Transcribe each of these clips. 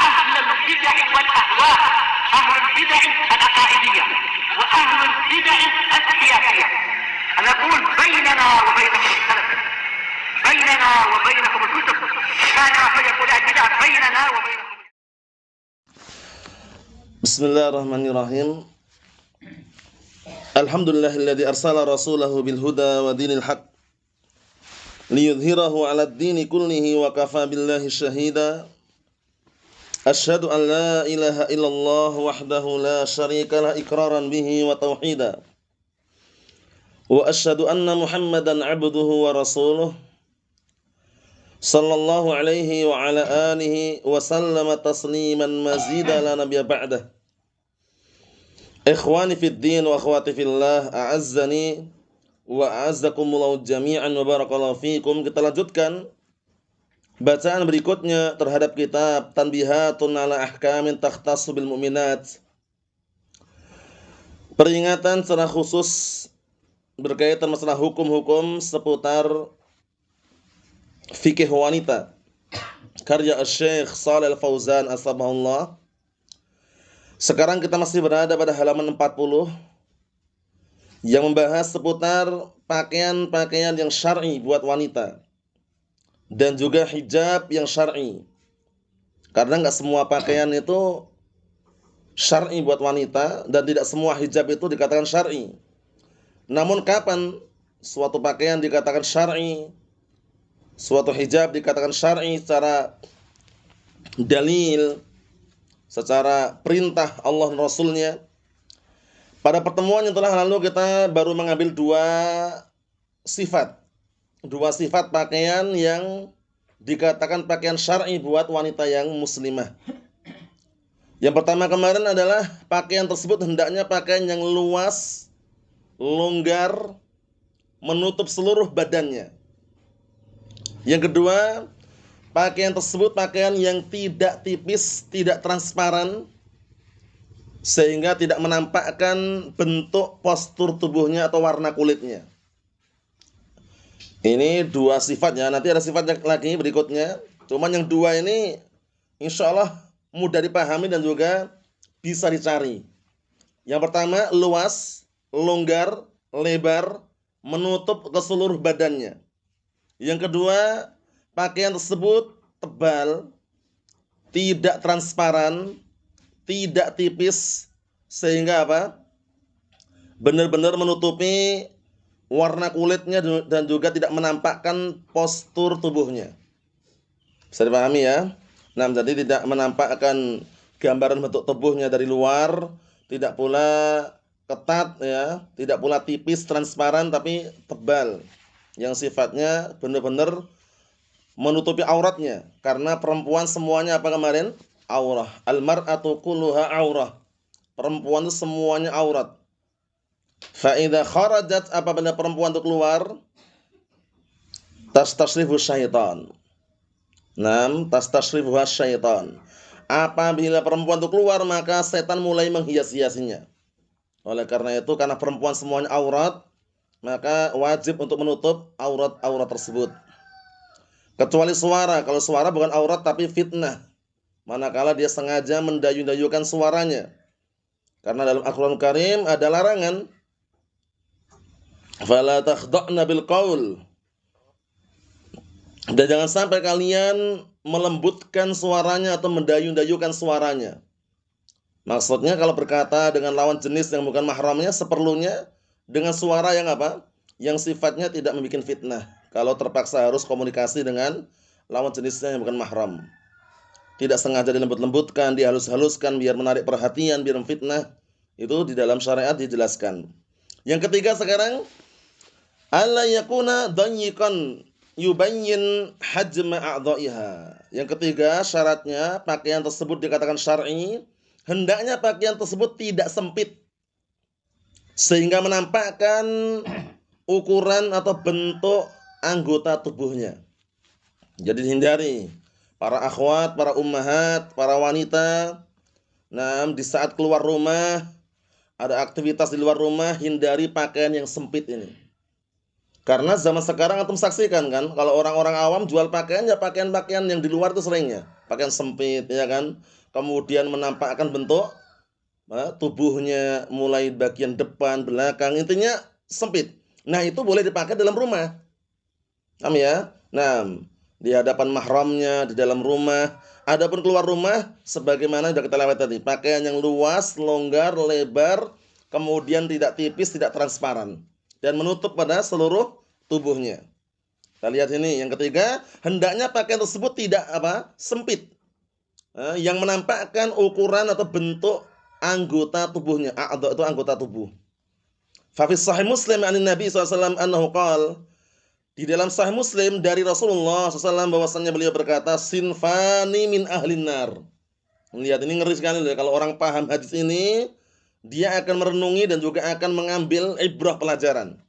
أهل البدع والأهواء، أهل البدع العقائدية وأهل البدع السياسية. أنا أقول بيننا وبينكم السلف، بيننا وبينكم الكتب، كان فيقول البدع بيننا وبينكم. Bismillahirrahmanirrahim. Alhamdulillahilladzi arsala rasulahu bil huda wa dinil haq liyudhhirahu 'alad dini kullihi wa kafa billahi syahida. Asyhadu an la ilaha illallah wahdahu la syarika lah iqraran bihi wa tauhida. Wa asyhadu anna Muhammadan 'abduhu wa rasuluh sallallahu alaihi wa ala alihi wa sallama tasliman mazida la nabiyya ba'dah. Ikhwani fid din wa akhwati fillah, a'azzani wa a'azzakumullahu jami'an wa barakallahu fikum. Kita lanjutkan bacaan berikutnya terhadap kitab Tanbihatun ala Ahkamin Takhtassu bil Mu'minat. Peringatan secara khusus berkaitan masalah hukum-hukum seputar fikih wanita, karya Syekh Shalih Al-Fauzan As-Sabahullah. Sekarang kita masih berada pada halaman 40 yang membahas seputar pakaian-pakaian yang syar'i buat wanita dan juga hijab yang syar'i. Karena enggak semua pakaian itu syar'i buat wanita dan tidak semua hijab itu dikatakan syar'i. Namun kapan suatu pakaian dikatakan syar'i, suatu hijab dikatakan syar'i secara dalil, secara perintah Allah dan Rasulnya. Pada pertemuan yang telah lalu kita baru mengambil dua sifat pakaian yang dikatakan pakaian syar'i buat wanita yang muslimah. Yang pertama kemarin adalah pakaian tersebut hendaknya pakaian yang luas, longgar, menutup seluruh badannya. Yang kedua, pakaian tersebut pakaian yang tidak tipis, tidak transparan, sehingga tidak menampakkan bentuk postur tubuhnya atau warna kulitnya. Ini dua sifatnya. Nanti ada sifat lagi berikutnya. Cuman yang dua ini insya Allah mudah dipahami dan juga bisa dicari. Yang pertama, luas, longgar, lebar, menutup ke seluruh badannya. Yang kedua, pakaian tersebut tebal, tidak transparan, tidak tipis, sehingga apa? Benar-benar menutupi warna kulitnya dan juga tidak menampakkan postur tubuhnya. Bisa dipahami ya? Nah, jadi tidak menampakkan gambaran bentuk tubuhnya dari luar, tidak pula ketat ya, tidak pula tipis, transparan, tapi tebal, yang sifatnya benar-benar menutupi auratnya. Karena perempuan semuanya apa kemarin? Aurah. Al-mar'atu kulluha aurah. Perempuan itu semuanya aurat. Fa idza kharajat, apabila perempuan itu keluar, tastasrifu syaitan. Tastasrifu syaitan. Apabila perempuan itu keluar, maka setan mulai menghias-hiasinya. Oleh karena itu, karena perempuan semuanya aurat, maka wajib untuk menutup aurat-aurat tersebut. Kecuali suara. Kalau suara bukan aurat tapi fitnah, manakala dia sengaja mendayu-dayukan suaranya. Karena dalam Al-Qur'an Karim ada larangan, fala takhda'na bil qaul, dan jangan sampai kalian melembutkan suaranya atau mendayu-dayukan suaranya. Maksudnya kalau berkata dengan lawan jenis yang bukan mahramnya, seperlunya dengan suara yang apa? Yang sifatnya tidak membuat fitnah. Kalau terpaksa harus komunikasi dengan lawan jenisnya yang bukan mahram, tidak sengaja dilembut-lembutkan, dihalus-haluskan biar menarik perhatian, biar memfitnah, itu di dalam syariat dijelaskan. Yang ketiga sekarang, alla yakuna dayyiqan yubayyin hajma a'dha'iha. Yang ketiga syaratnya pakaian tersebut dikatakan syar'i, hendaknya pakaian tersebut tidak sempit sehingga menampakkan ukuran atau bentuk anggota tubuhnya. Jadi dihindari para akhwat, para ummahat, para wanita, di saat keluar rumah, ada aktivitas di luar rumah, hindari pakaian yang sempit ini. Karena zaman sekarang antum saksikan kan, kalau orang-orang awam jual pakaian ya pakaian-pakaian yang di luar itu seringnya, pakaian sempit ya kan. Kemudian menampakkan bentuk tubuhnya mulai bagian depan, belakang, intinya sempit. Nah, itu boleh dipakai dalam rumah. Paham ya? Nah, di hadapan mahramnya, di dalam rumah. Adapun keluar rumah sebagaimana sudah kita lewat tadi, pakaian yang luas, longgar, lebar, kemudian tidak tipis, tidak transparan dan menutup pada seluruh tubuhnya. Kita lihat ini yang ketiga, hendaknya pakaian tersebut tidak sempit, yang menampakkan ukuran atau bentuk anggota tubuhnya. A'dha itu anggota tubuh. Fa fi sahih Muslim anin Nabi SAW annahu qala, di dalam Sahih Muslim dari Rasulullah SAW bahwasannya beliau berkata, sinfani min ahlin nar. Lihat ini ngeri sekali loh. Kalau orang paham hadis ini, dia akan merenungi dan juga akan mengambil ibrah pelajaran.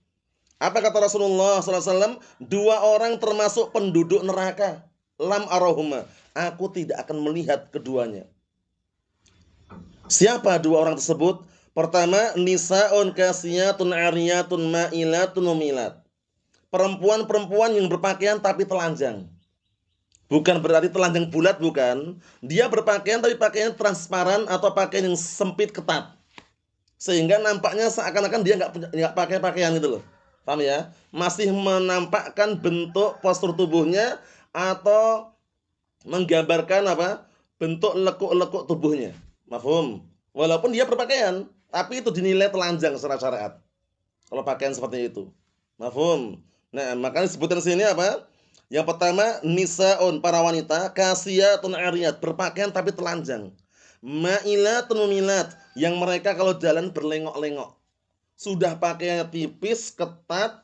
Apa kata Rasulullah SAW? Dua orang termasuk penduduk neraka. Lam arahuma. Aku tidak akan melihat keduanya. Siapa dua orang tersebut? Pertama, nisa'un kasiyatun ariyatun ma'ilatun umilat. Perempuan-perempuan yang berpakaian tapi telanjang. Bukan berarti telanjang bulat, bukan. Dia berpakaian tapi pakaian transparan atau pakaian yang sempit ketat. Sehingga nampaknya seakan-akan dia nggak pakai pakaian itu loh. Paham ya? Masih menampakkan bentuk postur tubuhnya atau menggambarkan bentuk lekuk-lekuk tubuhnya. Mafhum? Walaupun dia berpakaian, tapi itu dinilai telanjang secara syariat. Kalau pakaian seperti itu. Mafhum? Nah, makanya disebutkan sini apa? Yang pertama, nisaun, para wanita, kasiyatun ariyat, berpakaian tapi telanjang. Ma'ilatun mumilat, yang mereka kalau jalan berlengok-lengok. Sudah pakaiannya tipis, ketat,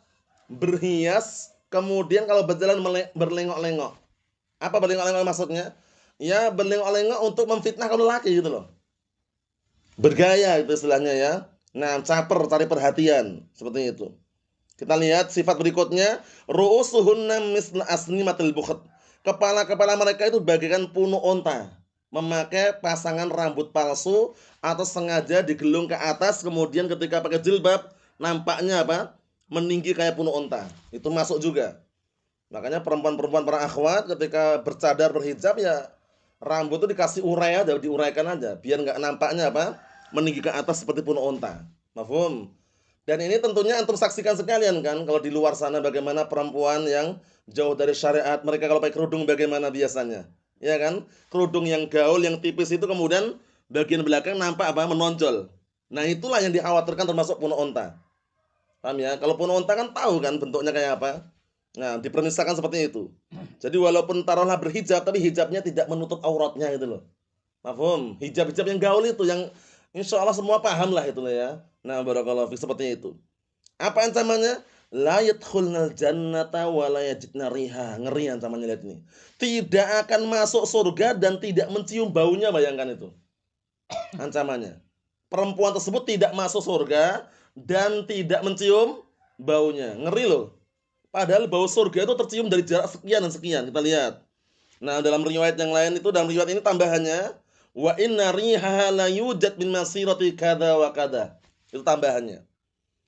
berhias, kemudian kalau berjalan berlengok-lengok. Apa berlengok-lengok maksudnya? Ya, berlengok-lengok untuk memfitnah kaum lelaki gitu loh. Bergaya itu istilahnya ya. Nah, caper, cari perhatian, seperti itu. Kita lihat sifat berikutnya, ru'usuhunna misla asnimatil bukht. Kepala-kepala mereka itu bagaikan punuk onta. Memakai pasangan rambut palsu atau sengaja digelung ke atas, kemudian ketika pakai jilbab nampaknya meninggi kayak punuk onta. Itu masuk juga. Makanya perempuan-perempuan para akhwat ketika bercadar berhijab ya rambut itu dikasih urai aja, diuraikan aja biar nggak nampaknya meninggi ke atas seperti punuk onta. Mafhum? Dan ini tentunya antum saksikan sekalian kan kalau di luar sana bagaimana perempuan yang jauh dari syariat, mereka kalau pakai kerudung bagaimana biasanya. Ya kan? Kerudung yang gaul, yang tipis itu kemudian bagian belakang nampak menonjol. Nah, itulah yang dikhawatirkan termasuk punuk onta. Paham ya? Kalau punuk onta kan tahu kan bentuknya kayak apa. Nah, dipermisalkan seperti itu. Jadi walaupun taruhlah berhijab tapi hijabnya tidak menutup auratnya gitu loh. Mafhum? Hijab-hijab yang gaul itu yang insya Allah semua paham lah itu loh ya. Nah, barakallahu fiik, seperti itu. Apa ancamannya? La yadkhulnal jannata wa la yajidna riha. Ngeri ancamannya, lihat ini. Tidak akan masuk surga dan tidak mencium baunya, bayangkan itu. Ancamannya. Perempuan tersebut tidak masuk surga dan tidak mencium baunya. Ngeri loh. Padahal bau surga itu tercium dari jarak sekian dan sekian. Kita lihat. Nah, dalam riwayat yang lain itu, dalam riwayat ini tambahannya, wa inna rihaha la yujad min masirati kada wa kada. Itu tambahannya.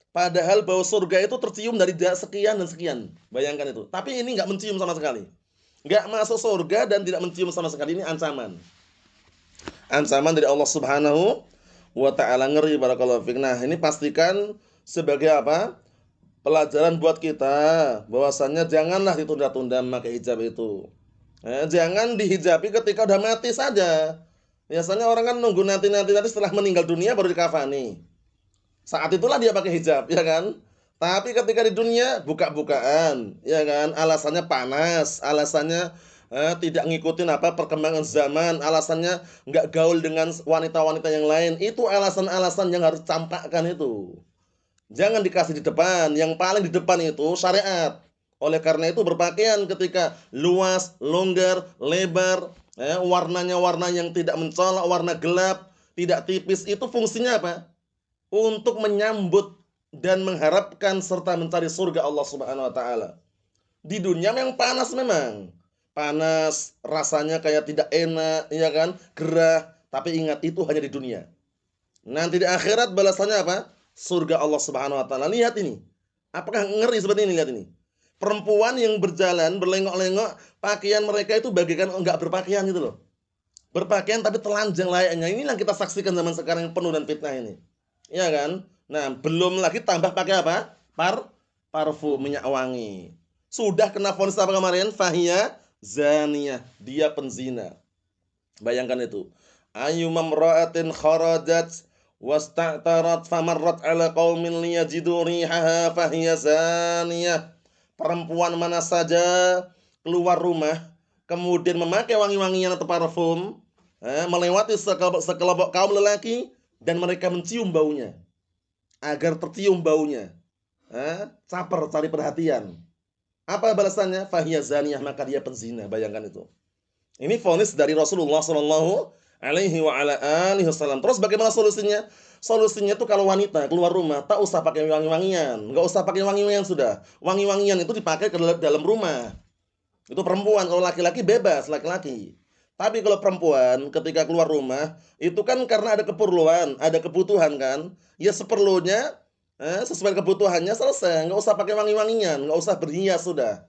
Padahal bau surga itu tercium dari jarak sekian dan sekian. Bayangkan itu. Tapi ini enggak mencium sama sekali. Enggak masuk surga dan tidak mencium sama sekali. Ini ancaman. Ancaman dari Allah Subhanahu wa ta'ala. Ngeri, barakallahu fiik. Nah, ini pastikan sebagai pelajaran buat kita. Bahwasannya janganlah ditunda-tunda memakai hijab itu. Jangan dihijabi ketika udah mati saja. Biasanya orang kan nunggu nanti setelah meninggal dunia baru dikafani. Saat itulah dia pakai hijab, ya kan? Tapi ketika di dunia buka-bukaan, ya kan? Alasannya panas, alasannya tidak ngikutin perkembangan zaman, alasannya nggak gaul dengan wanita-wanita yang lain. Itu alasan-alasan yang harus campakkan itu. Jangan dikasih di depan. Yang paling di depan itu syariat. Oleh karena itu berpakaian ketika luas, longgar, lebar, warnanya warna yang tidak mencolok, warna gelap, tidak tipis, itu fungsinya apa? Untuk menyambut dan mengharapkan serta mencari surga Allah Subhanahu wa taala. Di dunia memang panas memang. Panas, rasanya kayak tidak enak, ya kan? Gerah, tapi ingat itu hanya di dunia. Nanti di akhirat balasannya apa? Surga Allah Subhanahu wa taala. Lihat ini. Apakah ngeri seperti ini? Lihat ini. Perempuan yang berjalan, berlengok-lengok, pakaian mereka itu bagaikan enggak berpakaian gitu loh. Berpakaian tapi telanjang layaknya. Ini yang kita saksikan zaman sekarang yang penuh dan fitnah ini. Iya kan? Nah, belum lagi tambah pakai apa? Parfum, minyak wangi. Sudah kena vonis apa kemarin? Fahiyah zaniyah. Dia penzina. Bayangkan itu. Ayu mamra'atin kharajat wasta'tarat famarrat ala qaumin liyajidu rihaha fahiya zaniyah. Perempuan mana saja keluar rumah kemudian memakai wangi-wangian atau parfum, melewati sekelompok kaum lelaki dan mereka mencium baunya. Agar tercium baunya. Caper cari perhatian. Apa balasannya? Fahiya zaniyah, maka dia penzina. Bayangkan itu. Ini vonis dari Rasulullah sallallahu alaihi wa ala alihi wasallam. Terus bagaimana solusinya? Solusinya itu kalau wanita keluar rumah tak usah pakai wangi-wangian, enggak usah pakai wangi-wangian sudah. Wangi-wangian itu dipakai ke dalam rumah. Itu perempuan, kalau laki-laki bebas laki-laki. Tapi kalau perempuan ketika keluar rumah itu kan karena ada keperluan, ada kebutuhan kan? Ya seperlunya sesuai kebutuhannya selesai, enggak usah pakai wangi-wangian, enggak usah berhias sudah.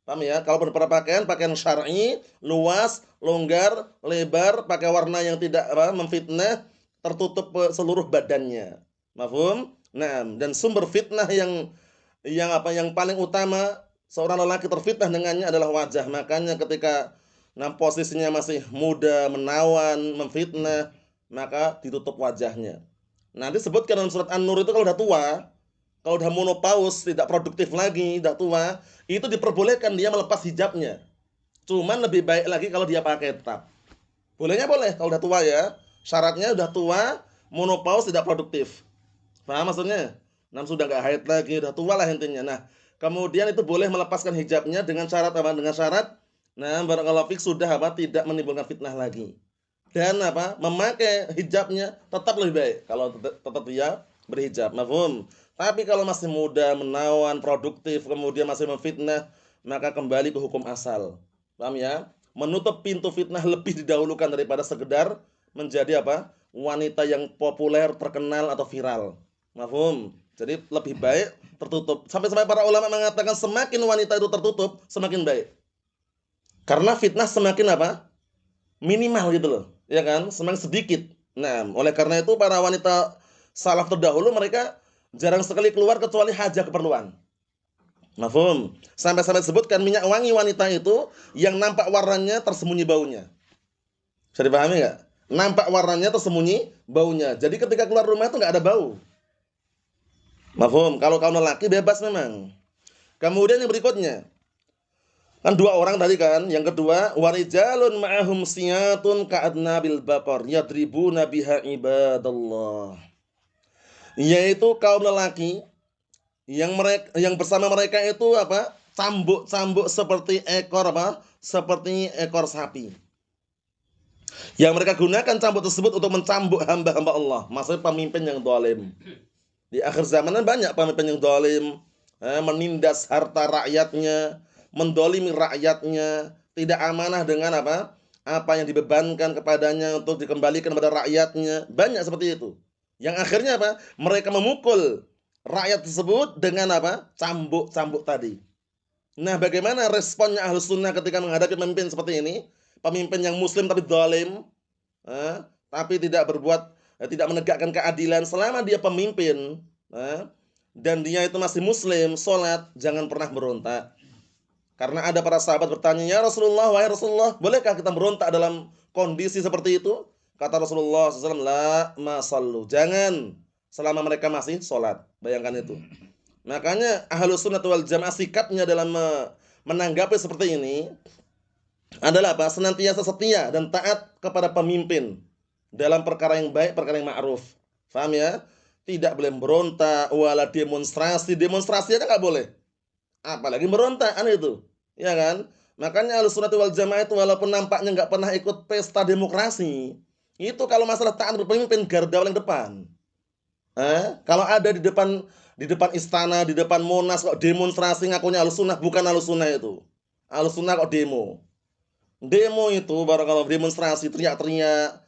Paham ya? Kalau berpakaian, pakaian syar'i, luas, longgar, lebar, pakai warna yang tidak memfitnah, tertutup seluruh badannya. Mafhum? Nah, dan sumber fitnah yang paling utama seorang lelaki terfitnah dengannya adalah wajah. Makanya ketika posisinya masih muda, menawan, memfitnah, maka ditutup wajahnya. Nanti sebutkan dalam surat An-Nur itu kalau udah tua, kalau udah menopause, tidak produktif lagi, udah tua, itu diperbolehkan dia melepas hijabnya. Cuman lebih baik lagi kalau dia pakai tetap. Bolehnya boleh kalau udah tua ya. Syaratnya udah tua, menopause, tidak produktif. Paham maksudnya? Nah, sudah nggak haid lagi, udah tua lah intinya. Nah, kemudian itu boleh melepaskan hijabnya dengan syarat apa? Dengan syarat, nah barakallahu fik sudah apa? Tidak menimbulkan fitnah lagi. Dan apa? Memakai hijabnya tetap lebih baik kalau tetap dia berhijab. Mafhum? Tapi kalau masih muda, menawan, produktif, kemudian masih memfitnah, maka kembali ke hukum asal. Paham ya? Menutup pintu fitnah lebih didahulukan daripada sekedar menjadi apa? Wanita yang populer, terkenal atau viral. Mafhum? Jadi lebih baik tertutup. Sampai-sampai para ulama mengatakan semakin wanita itu tertutup, semakin baik. Karena fitnah semakin apa? Minimal gitu loh. Ya kan? Semakin sedikit. Nah, oleh karena itu para wanita salaf terdahulu mereka jarang sekali keluar kecuali hajah keperluan. Mafhum? Sampai-sampai sebutkan minyak wangi wanita itu yang nampak warnanya tersembunyi baunya. Bisa dipahami nggak? Nampak warnanya tersembunyi baunya. Jadi ketika keluar rumah itu nggak ada bau. Mafhum? Kalau kaum lelaki bebas memang. Kemudian yang berikutnya, kan dua orang tadi kan. Yang kedua, warijalun ma'ahum siyatun ka'adnabil baqar yadribuna biha ibadallah. Yaitu kaum lelaki yang bersama mereka itu apa? Cambuk-cambuk seperti ekor apa? Seperti ekor sapi. Yang mereka gunakan cambuk tersebut untuk mencambuk hamba-hamba Allah. Maksudnya pemimpin yang zalim. Di akhir zaman banyak pemimpin yang zalim, menindas harta rakyatnya, mendolimi rakyatnya, tidak amanah dengan apa? Apa yang dibebankan kepadanya untuk dikembalikan kepada rakyatnya. Banyak seperti itu. Yang akhirnya apa? Mereka memukul rakyat tersebut dengan apa? Cambuk-cambuk tadi. Nah, bagaimana responnya Ahlus Sunnah ketika menghadapi pemimpin seperti ini? Pemimpin yang muslim tapi zalim, tapi tidak berbuat, tidak menegakkan keadilan selama dia pemimpin, dan dia itu masih muslim, sholat, jangan pernah berontak. Karena ada para sahabat bertanya, ya Rasulullah, wahai Rasulullah, bolehkah kita berontak dalam kondisi seperti itu? Kata Rasulullah SAW, la masallu, jangan selama mereka masih sholat. Bayangkan itu. Makanya Ahlus Sunnah wal Jamaah sikapnya dalam menanggapi seperti ini adalah apa? Senantiasa setia dan taat kepada pemimpin dalam perkara yang baik, perkara yang ma'ruf. Faham ya? Tidak boleh berontak, wala demonstrasi. Demonstrasi aja nggak boleh. Apalagi berontak, itu. Ya kan? Makanya Ahlus Sunnah wal Jamaah itu walaupun nampaknya nggak pernah ikut pesta demokrasi, itu kalau masalah taat berpemimpin garda paling depan. Kalau ada di depan istana, di depan Monas kok demonstrasi ngakunya Ahlus Sunnah, bukan Ahlus Sunnah itu. Ahlus Sunnah kok demo. Demo itu barakallahu demonstrasi teriak-teriak,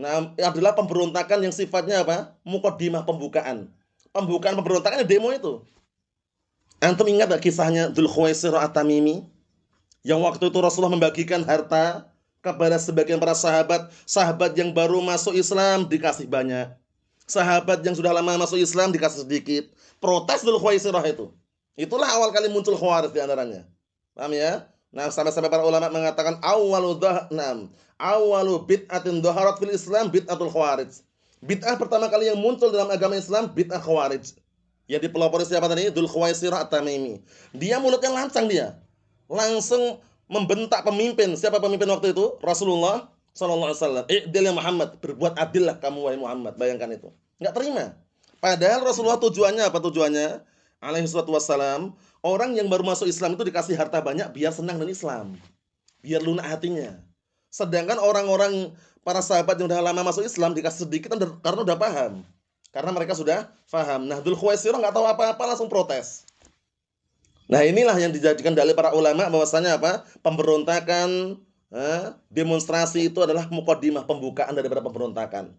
nah adalah pemberontakan yang sifatnya apa? Muqaddimah pembukaan. Pembukaan pemberontakan demo itu. Antum ingat gak kisahnya Dzul Khuwaisirah At-Tamimi? Yang waktu itu Rasulullah membagikan harta kepada sebagian para sahabat. Sahabat yang baru masuk Islam dikasih banyak. Sahabat yang sudah lama masuk Islam dikasih sedikit. Protes Dzul Khuwaisirah itu. Itulah awal kali muncul Khawarij di antaranya. Paham ya? Nah, sampai-sampai para ulama mengatakan awalu bid'atin dhaharat fil Islam bid'atul Khawarij. Bid'ah pertama kali yang muncul dalam agama Islam bid'ah Khawarij. Ya dipelopori siapa tadi? Dzul Khuwaisirah At-Tamimi. Dia mulutnya lancang dia. Langsung membentak pemimpin. Siapa pemimpin waktu itu? Rasulullah sallallahu alaihi wasallam. I'dil ya Muhammad, berbuat adillah kamu wahai Muhammad. Bayangkan itu. Enggak terima. Padahal Rasulullah tujuannya apa tujuannya? Alaihi salatu wassalam, orang yang baru masuk Islam itu dikasih harta banyak biar senang dengan Islam. Biar lunak hatinya. Sedangkan orang-orang para sahabat yang sudah lama masuk Islam dikasih sedikit karena udah paham. Karena mereka sudah paham. Nah, Dzul Khuwaisirah enggak tahu apa-apa langsung protes. Nah, inilah yang dijadikan dalil para ulama bahwasanya apa? Pemberontakan, demonstrasi itu adalah muqaddimah, pembukaan daripada pemberontakan.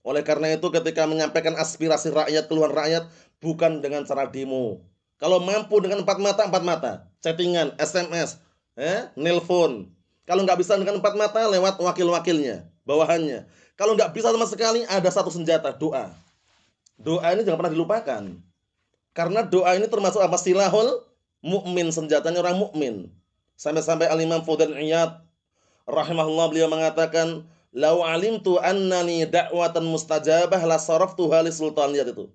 Oleh karena itu ketika menyampaikan aspirasi rakyat, keluhan rakyat bukan dengan cara demo. Kalau mampu dengan empat mata, chattingan, SMS, nelpon. Kalau nggak bisa dengan empat mata lewat wakil-wakilnya, bawahannya. Kalau nggak bisa sama sekali ada satu senjata, doa. Doa ini jangan pernah dilupakan. Karena doa ini termasuk apa? Silahul mukmin, senjatanya orang mukmin. Sampai-sampai Al-Imam Fudail Iyad rahimahullah beliau mengatakan, "Lau alimtu annani da'watan mustajabah la saraftuha li sultan." Lihat itu.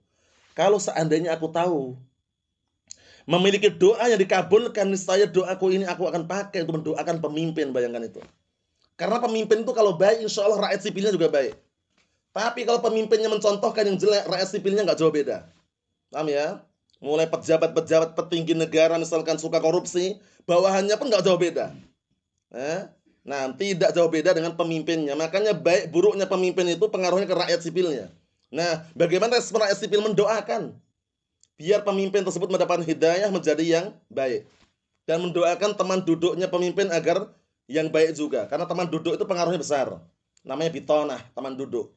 Kalau seandainya aku tahu memiliki doa yang dikabulkan, niscaya doaku ini aku akan pakai untuk mendoakan pemimpin, bayangkan itu. Karena pemimpin itu kalau baik, insya Allah rakyat sipilnya juga baik. Tapi kalau pemimpinnya mencontohkan yang jelek, rakyat sipilnya nggak jauh beda. Paham ya? Mulai pejabat-pejabat petinggi negara misalkan suka korupsi, bawahannya pun nggak jauh beda. Nah, tidak jauh beda dengan pemimpinnya. Makanya baik buruknya pemimpin itu pengaruhnya ke rakyat sipilnya. Nah, bagaimana respon rakyat sipil mendoakan biar pemimpin tersebut mendapatkan hidayah menjadi yang baik, dan mendoakan teman duduknya pemimpin agar yang baik juga. Karena teman duduk itu pengaruhnya besar. Namanya bitonah, teman duduk.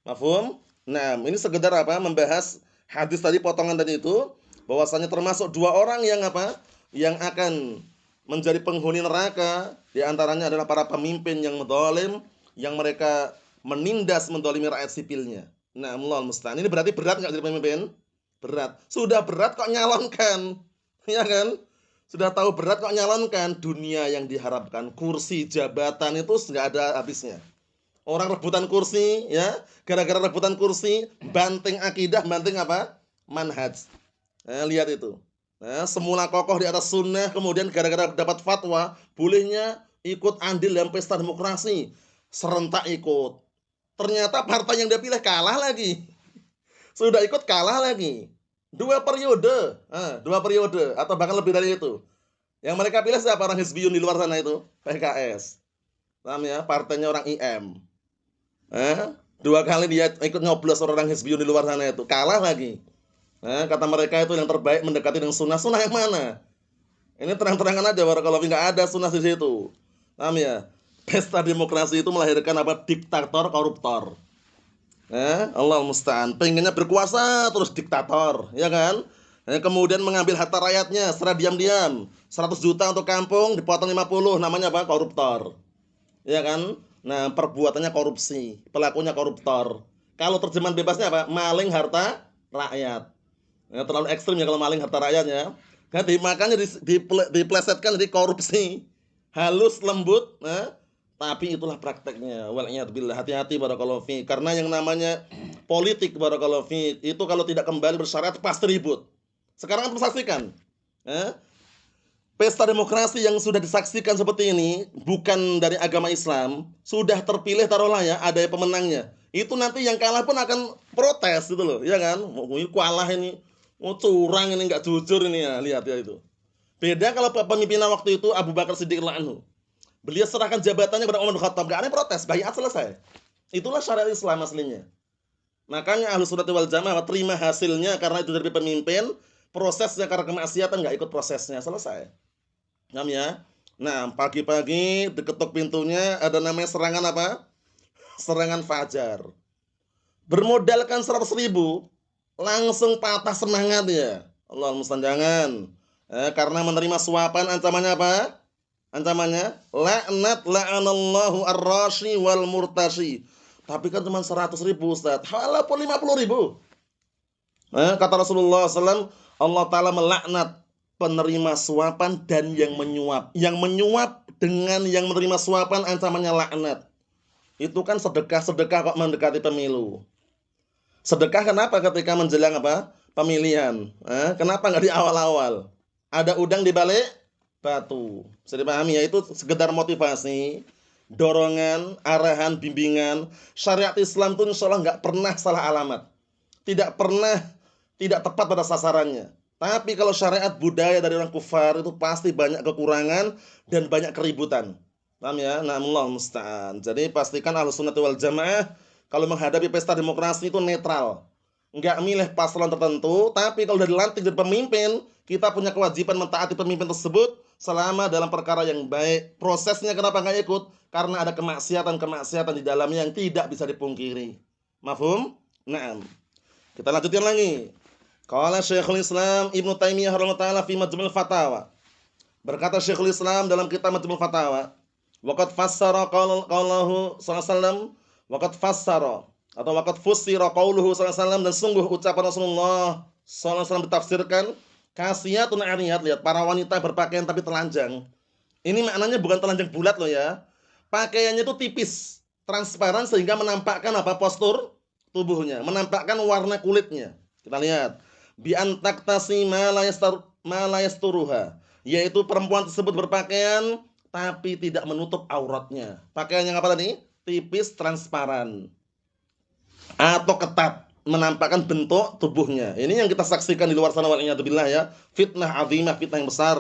Mafhum? Nah, ini sekedar apa? Membahas hadis tadi, potongan tadi itu, bahwasanya termasuk dua orang yang apa? Yang akan menjadi penghuni neraka, di antaranya adalah para pemimpin yang mendolim, yang mereka menindas mendolimi rakyat sipilnya. Nah, Allahul musta'an. Ini berarti berat nggak jadi pemimpin? Berat. Sudah berat kok nyalonkan, ya kan? Sudah tahu berat kok nyalonkan. Dunia yang diharapkan, kursi, jabatan itu nggak ada habisnya. Orang rebutan kursi, ya, gara-gara rebutan kursi, banting akidah, banting apa? Manhaj. Lihat itu. Semula kokoh di atas sunnah, kemudian gara-gara dapat fatwa, bolehnya ikut andil dalam pesta demokrasi, serentak ikut. Ternyata partai yang dia pilih kalah lagi. Sudah ikut kalah lagi. Dua periode atau bahkan lebih dari itu. Yang mereka pilih siapa? Orang Hizbiyun di luar sana itu, PKS. Paham ya? Partainya orang IM. Dua kali dia ikut nyoblos orang Hizbiyun di luar sana itu, kalah lagi. Kata mereka itu yang terbaik mendekati dengan sunnah. Sunnah yang mana? Ini terang-terangan aja, barakallahu fi, nggak ada sunnah di situ. Paham ya? Pesta demokrasi itu melahirkan apa? Diktator, koruptor. Allah musta'an. Pengennya berkuasa terus diktator, ya kan? Kemudian mengambil harta rakyatnya secara diam-diam. 100 juta untuk kampung dipotong 50, namanya apa? Koruptor. Ya kan? Nah, perbuatannya korupsi, pelakunya koruptor. Kalau terjemahan bebasnya apa? Maling harta rakyat. Terlalu ekstrim ya kalau maling harta rakyatnya. Kan makanya diplesetkan jadi korupsi. Halus, lembut, tapi itulah prakteknya. Wal'iyadzubillah. Hati-hati barakallahu fi. Karena yang namanya politik barakallahu fi, itu kalau tidak kembali bersyariat pasti ribut. Sekarang kan saksikan. Pesta demokrasi yang sudah disaksikan seperti ini bukan dari agama Islam, sudah terpilih taruhlah ya, ada pemenangnya. Itu nanti yang kalah pun akan protes gitu loh, ya kan? Mau kalah ini, mau curang ini, nggak jujur ini ya, lihat ya itu. Beda kalau pemimpinnya waktu itu Abu Bakar Siddiq radhiyallahu anhu. Beliau serahkan jabatannya kepada Umar bin Khattab, gak ada protes, bayat selesai. Itulah syariat Islam aslinya. Makanya Ahlus Sunnah wal Jamaah terima hasilnya karena itu dari pemimpin, prosesnya karena kemaksiatan nggak ikut prosesnya, selesai. Paham ya? Nah, pagi-pagi diketuk pintunya, ada namanya serangan apa? Serangan fajar. Bermodalkan 100.000, langsung patah semangat ya. Allah musta'an, jangan. Karena menerima suapan ancamannya apa? Ancamannya laknat, la'anallahu ar-rashi wal murtashi. Tapi kan cuma 100.000 Ustaz. Walaupun 50.000. Kata Rasulullah SAW, Allah Ta'ala melaknat penerima suapan dan yang menyuap. Yang menyuap dengan yang menerima suapan ancamannya laknat. Itu kan sedekah kok mendekati pemilu. Sedekah kenapa ketika menjelang apa? Pemilihan. Kenapa nggak di awal-awal? Ada udang di balik batu. Bisa dipahami ya, itu sekedar motivasi, dorongan, arahan, bimbingan. Syariat Islam itu insya Allah nggak pernah salah alamat. Tidak pernah tidak tepat pada sasarannya. Tapi kalau syariat budaya dari orang kufar itu pasti banyak kekurangan dan banyak keributan. Paham ya? Na'amullah musta'an. Jadi pastikan Ahlussunnah wal Jamaah kalau menghadapi pesta demokrasi itu netral. Enggak milih paslon tertentu, tapi kalau sudah dilantik jadi pemimpin, kita punya kewajiban mentaati pemimpin tersebut selama dalam perkara yang baik. Prosesnya kenapa enggak ikut? Karena ada kemaksiatan di dalamnya yang tidak bisa dipungkiri. Mafhum? Naam. Kita lanjutkan lagi. Qala Syekhul Islam Ibnu Taimiyah rahimahullah taala fi Majmu'ul Fatawa. Berkata Syekhul Islam dalam kitab Majmu'ul Fatawa, waqad fassara qaulahu sallallahu alaihi wasallam, waqad fassara atau waqad fussira qauluhu sallallahu alaihi wasallam, dan sungguh ucapan Rasulullah sallallahu alaihi wasallam ditafsirkan kasiyatun ariyat, lihat para wanita berpakaian tapi telanjang. Ini maknanya bukan telanjang bulat loh ya. Pakaiannya itu tipis, transparan sehingga menampakkan apa? Postur tubuhnya, menampakkan warna kulitnya. Kita lihat, bi antaktasi ma la yasturuha, yaitu perempuan tersebut berpakaian tapi tidak menutup auratnya. Pakaian yang apa tadi? Tipis, transparan atau ketat, menampakkan bentuk tubuhnya. Ini yang kita saksikan di luar sana, waliyadzubillah ya. Fitnah azimah, fitnah yang besar.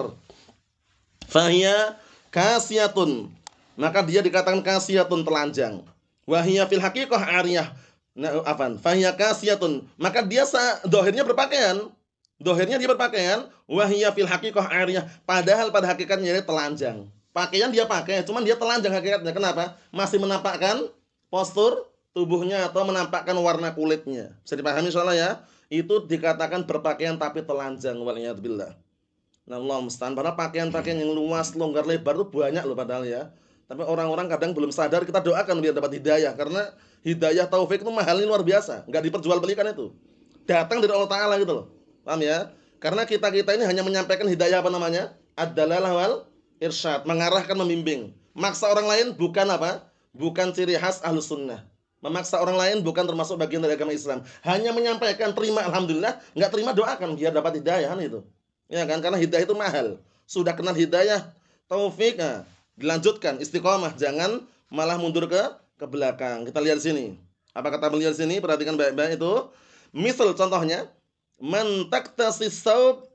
Fahiya kasiyatun, maka dia dikatakan kasiyatun, telanjang. Wahiyya fil haqiqah ariyah. Nah, afan, fahiya kasiyatun, maka dia dohirnya berpakaian. Dohirnya dia berpakaian, wahiyya fil haqiqah ariyah, padahal pada hakikatnya dia telanjang. Pakaian dia pakai, cuman dia telanjang hakikatnya. Kenapa? Masih menampakkan postur tubuhnya atau menampakkan warna kulitnya. Bisa dipahami soalnya ya? Itu dikatakan berpakaian tapi telanjang, waliyadzubillah. Nah, Allah musta'an. Padahal pakaian-pakaian yang luas, longgar, lebar itu banyak loh padahal ya. Tapi orang-orang kadang belum sadar, kita doakan biar dapat hidayah. Karena hidayah taufik itu mahalnya luar biasa. Nggak diperjualbelikan itu. Datang dari Allah Ta'ala gitu loh. Paham ya? Karena kita-kita ini hanya menyampaikan hidayah apa namanya? Ad-dalalah wal irsyad. Mengarahkan, membimbing. Maksa orang lain bukan apa? Bukan ciri khas Ahlus Sunnah. Memaksa orang lain bukan termasuk bagian dari agama Islam. Hanya menyampaikan, terima alhamdulillah. Nggak terima doakan biar dapat hidayah kan itu. Ya kan? Karena hidayah itu mahal. Sudah kenal hidayah, taufik, dilanjutkan istiqomah, jangan malah mundur ke belakang. Kita lihat sini. Apa kata beliau di sini? Perhatikan baik-baik itu. Misal contohnya, man taktasis saub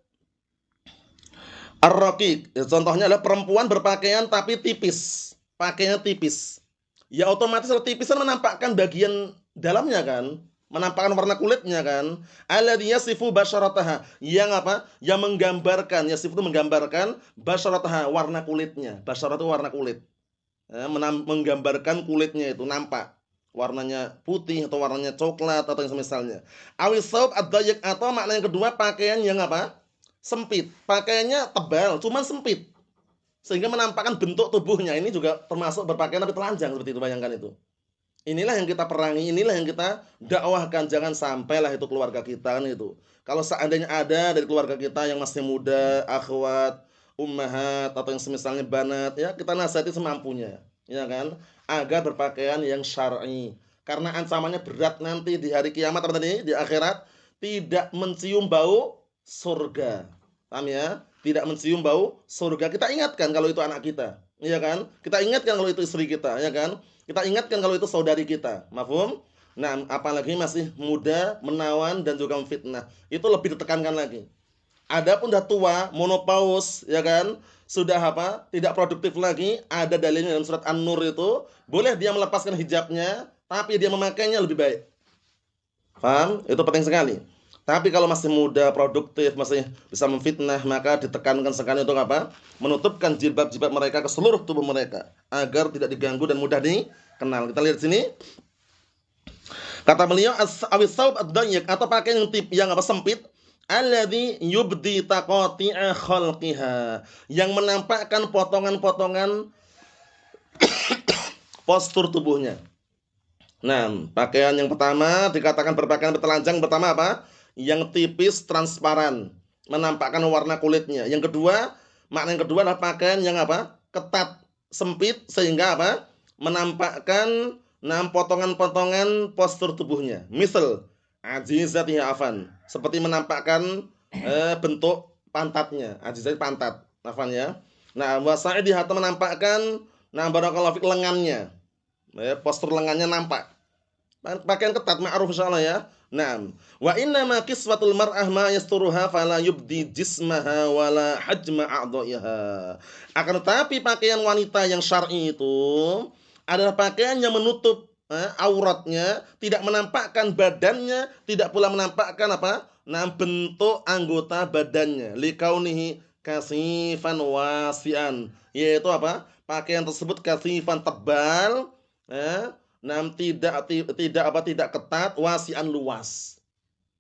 ar-raqiq. Contohnya adalah perempuan berpakaian tapi tipis. Pakaiannya tipis. Ya otomatis kalau tipis kan menampakkan bagian dalamnya kan? Menampakkan warna kulitnya kan? Alladhi yasifu basyarataha, yang apa? Yang menggambarkan, yasifu itu menggambarkan basyarataha, warna kulitnya. Basyarat itu warna kulit. Menggambarkan kulitnya itu nampak. Warnanya putih atau warnanya coklat atau yang semisalnya. Awis saub ad-dayiq, atau makna yang kedua pakaian yang apa? Sempit. Pakaiannya tebal, cuman sempit. Sehingga menampakkan bentuk tubuhnya. Ini juga termasuk berpakaian tapi telanjang, seperti itu, bayangkan itu. Inilah yang kita perangi, inilah yang kita dakwahkan. Jangan sampailah itu keluarga kita kan itu. Kalau seandainya ada dari keluarga kita yang masih muda, akhwat, ummahat atau yang semisalnya banat, ya kita nasihati semampunya, ya kan? Agar berpakaian yang syar'i. Karena ancamannya berat nanti di hari kiamat, apa tadi? Di akhirat, tidak mencium bau surga. Paham ya? Tidak mencium bau surga. Kita ingatkan kalau itu anak kita, ya kan? Kita ingatkan kalau itu istri kita, ya kan? Kita ingatkan kalau itu saudari kita. Mafhum? Nah, apalagi masih muda, menawan dan juga memfitnah. Itu lebih ditekankan lagi. Adapun dah tua, monopaus, ya kan? Sudah apa? Tidak produktif lagi. Ada dalilnya dalam surat An-Nur itu, boleh dia melepaskan hijabnya, tapi dia memakainya lebih baik. Paham? Itu penting sekali. Tapi kalau masih muda, produktif, masih bisa memfitnah, maka ditekankan sekali untuk apa? Menutupkan jilbab-jilbab mereka ke seluruh tubuh mereka, agar tidak diganggu dan mudah dikenal. Kita lihat sini. Kata beliau, awis saub ad-dayiq, atau pakaian yang sempit, alladzi yubdi taqati'a khalqiha, yang menampakkan potongan-potongan postur tubuhnya. Nah, pakaian yang pertama dikatakan berpakaian bertelanjang, pertama apa? Yang tipis, transparan, menampakkan warna kulitnya. Yang kedua, makna yang kedua adalah pakaian yang apa? Ketat, sempit, sehingga apa? Menampakkan potongan-potongan postur tubuhnya. Misal, ajizat ya afan, seperti menampakkan bentuk pantatnya. Ajizat pantat, afan ya. Nah, wasa'idi hatta menampakkan barakallahu fik lengannya. Postur lengannya nampak. Pakaian ketat ma'ruf insyaallah ya. Naam. Wa inna ma kiswatul mar'ah ma yasturuha fala yubdi jismaha wala hajma a'dha'iha. Akan tetapi pakaian wanita yang syar'i itu adalah pakaian yang menutup auratnya, tidak menampakkan badannya, tidak pula menampakkan apa? Bentuk anggota badannya. Likaunihi kasifan wasian. Yaitu apa? Pakaian tersebut kasifan tebal, tidak ketat, wasian luas.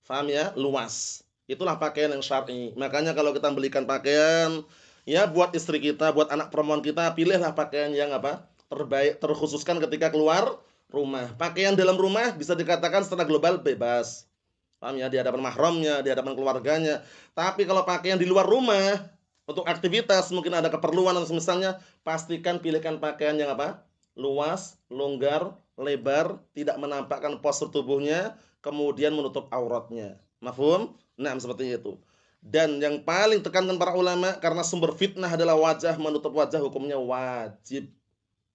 Paham ya? Luas. Itulah pakaian yang syar'i. Makanya kalau kita belikan pakaian ya buat istri kita, buat anak perempuan kita, pilihlah pakaian yang apa? Terbaik, terkhususkan ketika keluar rumah. Pakaian dalam rumah bisa dikatakan secara global bebas. Paham ya? Di hadapan mahramnya, di hadapan keluarganya. Tapi kalau pakaian di luar rumah untuk aktivitas, mungkin ada keperluan atau semisalnya, pastikan pilihkan pakaian yang apa? Luas, longgar, lebar, tidak menampakkan postur tubuhnya, kemudian menutup auratnya. Mafhum? Nah, seperti itu. Dan yang paling tekankan para ulama, karena sumber fitnah adalah wajah, menutup wajah hukumnya wajib.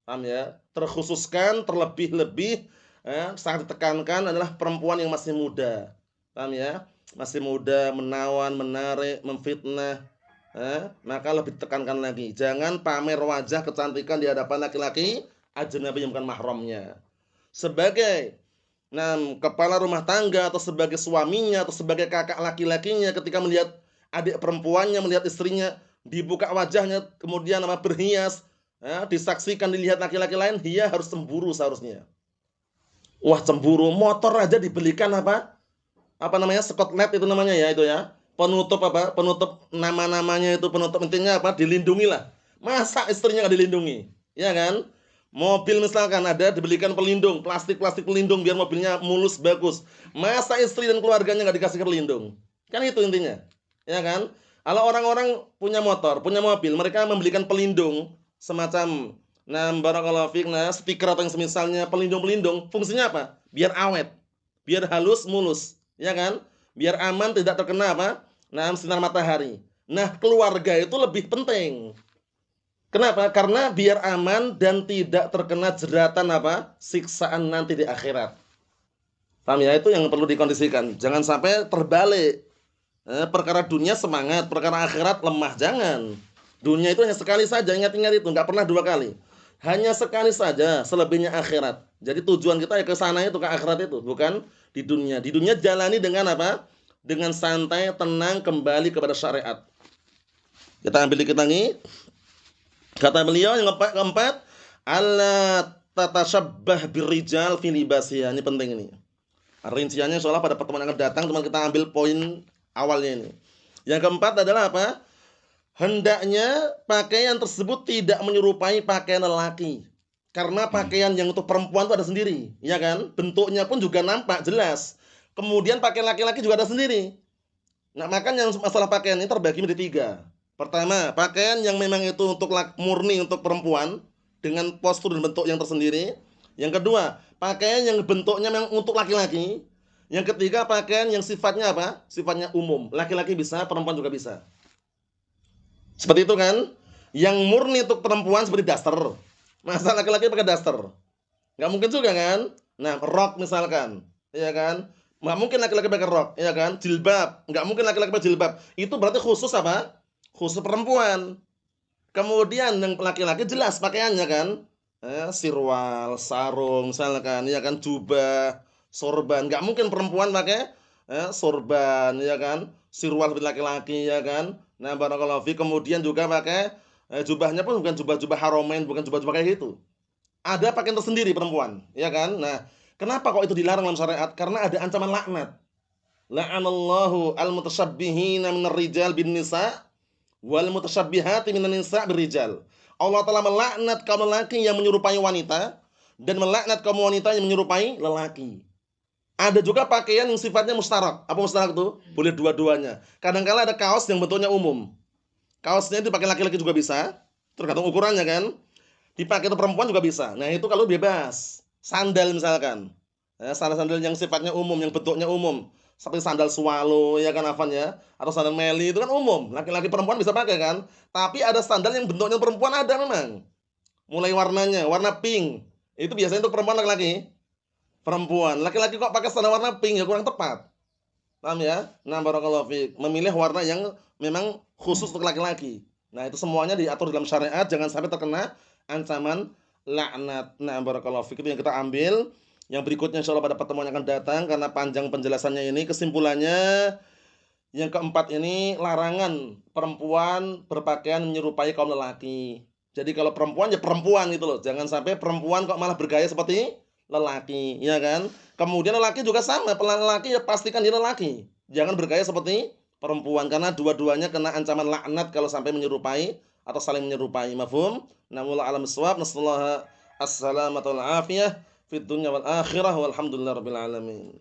Paham ya? Terkhususkan, terlebih-lebih sangat ditekankan adalah perempuan yang masih muda. Paham ya? Masih muda, menawan, menarik, memfitnah. Maka lebih ditekankan lagi. Jangan pamer wajah kecantikan di hadapan laki-laki ajnabi yang bukan mahramnya. Sebagai kepala rumah tangga atau sebagai suaminya atau sebagai kakak laki-lakinya, ketika melihat adik perempuannya, melihat istrinya dibuka wajahnya, kemudian berhias, disaksikan dilihat laki-laki lain, dia harus cemburu seharusnya. Wah, cemburu, motor aja dibelikan apa? Apa namanya? Skotlet itu namanya ya, itu ya. Penutup apa? Penutup nama-namanya itu, penutup intinya apa? Dilindungi lah. Masa istrinya nggak dilindungi? Ya kan? Mobil misalkan ada dibelikan pelindung, plastik pelindung biar mobilnya mulus bagus. Masa istri dan keluarganya nggak dikasih pelindung? Kan itu intinya. Ya kan? Kalau orang-orang punya motor, punya mobil, mereka membelikan pelindung semacam barakallahu fiik, stiker atau yang semisalnya, pelindung-pelindung, fungsinya apa? Biar awet, biar halus mulus, ya kan? Biar aman, tidak terkena apa? Sinar matahari. Nah, keluarga itu lebih penting. Kenapa? Karena biar aman dan tidak terkena jeratan apa? Siksaan nanti di akhirat. Paham ya? Itu yang perlu dikondisikan. Jangan sampai terbalik. Perkara dunia semangat, perkara akhirat lemah, jangan. Dunia itu hanya sekali saja, ingat-ingat itu, nggak pernah dua kali. Hanya sekali saja, selebihnya akhirat. Jadi tujuan kita ya ke sana itu, ke akhirat itu, bukan di dunia. Di dunia jalani dengan apa? Dengan santai, tenang, kembali kepada syariat. Kita ambil dikit lagi. Kata beliau yang keempat, alla tatasyabbah birrijal fi libasiha. Ini penting ini. Rinciannya insyaallah pada pertemuan yang akan datang, teman kita ambil poin awalnya ini. Yang keempat adalah apa? Hendaknya pakaian tersebut tidak menyerupai pakaian lelaki. Karena pakaian yang untuk perempuan itu ada sendiri, ya kan? Bentuknya pun juga nampak jelas. Kemudian pakaian laki-laki juga ada sendiri. Nah, makanya masalah pakaian ini terbagi menjadi tiga. Pertama, pakaian yang memang itu untuk murni untuk perempuan dengan postur dan bentuk yang tersendiri. Yang kedua, pakaian yang bentuknya memang untuk laki-laki. Yang ketiga, pakaian yang sifatnya apa? Sifatnya umum. Laki-laki bisa, perempuan juga bisa. Seperti itu kan? Yang murni untuk perempuan seperti daster. Masa laki-laki pakai daster? Nggak mungkin juga kan? Nah, rok misalkan, ya kan? Nggak mungkin laki-laki pakai rok, ya kan? Jilbab, nggak mungkin laki-laki pakai jilbab. Itu berarti khusus apa? Khusus perempuan. Kemudian yang laki-laki jelas pakaiannya kan? Sirwal, sarung, misalkan, ya kan? Jubah, sorban. Nggak mungkin perempuan pakai sorban, ya kan? Sirwal seperti laki-laki, ya kan? Nah, barakallahu fi, kemudian juga pakai jubahnya pun bukan jubah-jubah haromain, bukan jubah-jubah kayak gitu. Ada pakaian tersendiri perempuan, ya kan? Nah, kenapa kok itu dilarang dalam syariat? Karena ada ancaman laknat. La'anallahu al-mutasyabbihina minar rijal bin nisa wal mutasyabbihati minan nisa birrijal. Allah Ta'ala melaknat kaum lelaki yang menyerupai wanita dan melaknat kaum wanita yang menyerupai lelaki. Ada juga pakaian yang sifatnya mustarak. Apa mustarak itu? Boleh dua-duanya. Kadang-kala ada kaos yang bentuknya umum. Kaosnya itu dipakai laki-laki juga bisa, tergantung ukurannya kan. Dipakai untuk perempuan juga bisa. Nah, itu kalau bebas. Sandal misalkan. Ya, sandal-sandal yang sifatnya umum, yang bentuknya umum. Seperti sandal swallow ya kan Afan ya, atau sandal meli itu kan umum. Laki-laki perempuan bisa pakai kan. Tapi ada sandal yang bentuknya perempuan ada memang. Mulai warnanya, warna pink. Itu biasanya untuk perempuan laki-laki. Perempuan. Laki-laki kok pakai sandal warna pink ya kurang tepat. Paham ya? Nah, barakallahu fiik. Memilih warna yang memang khusus untuk laki-laki. Nah, itu semuanya diatur dalam syariat, jangan sampai terkena ancaman laknat. Nah, barakallahu fiik itu yang kita ambil. Yang berikutnya insyaallah pada pertemuan yang akan datang karena panjang penjelasannya ini. Kesimpulannya yang keempat ini larangan perempuan berpakaian menyerupai kaum lelaki. Jadi kalau perempuan ya perempuan gitu loh. Jangan sampai perempuan kok malah bergaya seperti lelaki, ya kan? Kemudian lelaki juga sama, lelaki ya pastikan dia lelaki. Jangan bergaya seperti perempuan karena dua-duanya kena ancaman laknat kalau sampai menyerupai atau saling menyerupai. Mafhum? Namullah alam bisawab. Nasallahu as-salamata wal afiyah fid dunya wal akhirah walhamdulillahirabbil alamin.